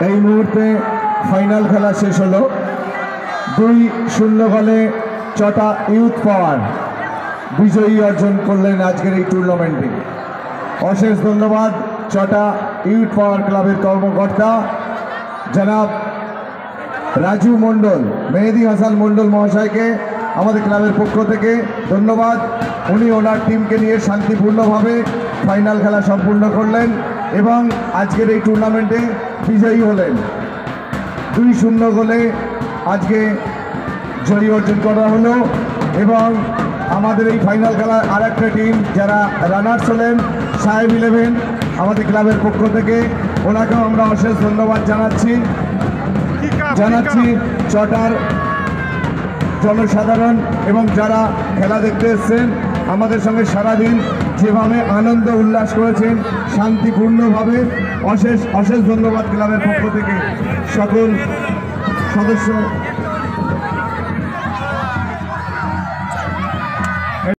এই মুহূর্তে ফাইনাল খেলা শেষ হলো। 2-0 গোলে চটা ইউথ পাওয়ার বিজয়ী অর্জন করলেন আজকের এই টুর্নামেন্টে। অশেষ ধন্যবাদ চটা ইউথ পাওয়ার ক্লাবের কর্মকর্তা জনাব রাজু মণ্ডল, মেহেদি হাসান মণ্ডল মহাশয়কে আমাদের ক্লাবের পক্ষ থেকে ধন্যবাদ। উনি ওনার টিমকে নিয়ে শান্তিপূর্ণভাবে ফাইনাল খেলা সম্পূর্ণ করলেন এবং আজকের এই টুর্নামেন্টে বিজয়ী হলেন। 2-0 গোলে আজকে জয়ী অর্জন করা হলো এবং আমাদের এই ফাইনাল খেলার আর একটা টিম যারা রানার্স হলেন সাহেব 11 আমাদের ক্লাবের পক্ষ থেকে, ওনাকেও আমরা অশেষ ধন্যবাদ জানাচ্ছি। চটার জনসাধারণ এবং যারা খেলা দেখতে এসছেন আমাদের সঙ্গে সারাদিন যেভাবে আনন্দ উল্লাস করেছেন শান্তিপূর্ণভাবে, অশেষ ধন্যবাদ ক্লাবের পক্ষ থেকে সকল সদস্য